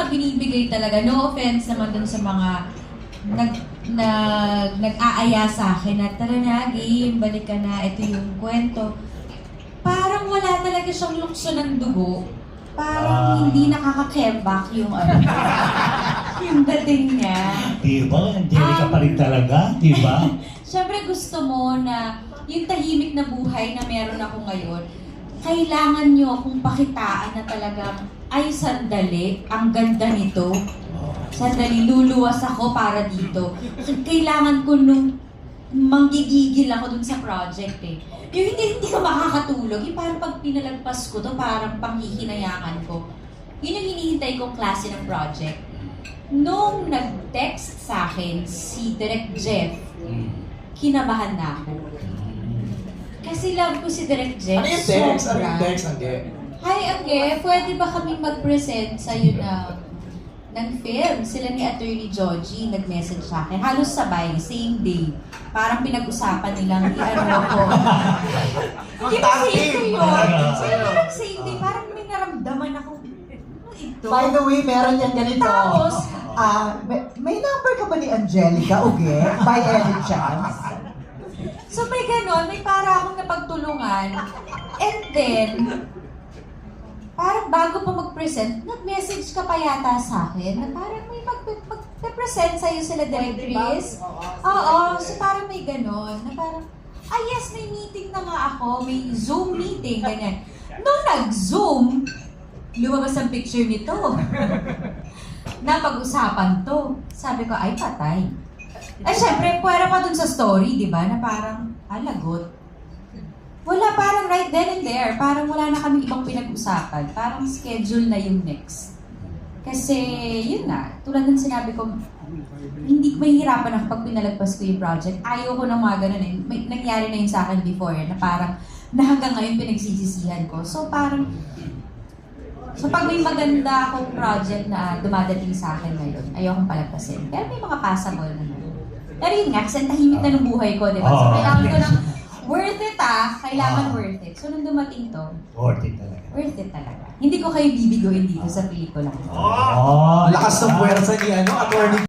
mga binibigay talaga. No offense naman dun sa mga nag-aaya sa akin na tara na, game, balik ka na, ito yung kwento. Parang wala talaga siyang lukso ng dugo. Parang hindi nakaka-comeback yung yung dating niya. Diba? Angelica pa rin talaga, diba? Siyempre gusto mo na yung tahimik na buhay na meron ako ngayon, kailangan nyo akong pakitaan na talagang, ay sandali, ang ganda nito. Sandali, luluwas ako para dito. Kailangan ko nung manggigigil ako dun sa project eh. Yung hindi ka makakatulog, yung parang pag pinalagpas ko to, parang panghihinayangan ko. Yun yung hinihintay kong klase ng project. Nung nag-text sa akin si Direk Jeff, kinabahan na ako. Kasi love ko si Direk Jeff. Ano yung text? Ano yung text, Angge? Hi, Angge. Pwede ba kami mag-present sa'yo ng film? Sila ni Attorney Joji nag-message sa akin. Halos sabay, same day. Parang pinag-usapan nilang i-ano ko. Hindi ba same day yun? Parang same day. Parang may naramdaman ako. Ano ito? By the way, meron yan ganito. Tapos, may number ka ba ni Angelica, Uge? By any chance? so may ganon, may para akong napagtulungan. And then, parang bago pa mag-present, nag-message ka pa yata sa akin na parang may mag-present sa'yo sila Direk Chris. Oo, so parang may ganon, na parang, yes, may meeting na nga ako, may Zoom meeting, ganyan. Nung nag-Zoom, lumabas ang picture nito. Napag-usapan to. Sabi ko, ay patay. Ay, syempre, pwera pa dun sa story, di ba? Na parang, lagot. Wala, parang right then and there. Parang wala na kami ibang pinag-usapan. Parang schedule na yung next. Kasi, yun na. Tulad ng sinabi ko, hindi mahihirapan ako pag pinalagpas ko yung project. Ayaw ko ng mga ganun eh. May, nangyari na yun sa akin before na parang, na hanggang ngayon pinagsisisihan ko. So, parang, pag may maganda akong project na dumadating sa akin ngayon, ayokong palagpasin. Pero may mga passable naman. Pero yun nga, kasi tahimik na ng buhay ko, di ba? So, kailangan ko ng worth it kailangan worth it. So, nung dumating to, Worth it talaga. worth it talaga. Hindi ko kayo bibiguin dito sa pelikula. Oh, Lakas ng puwersa ni Attorney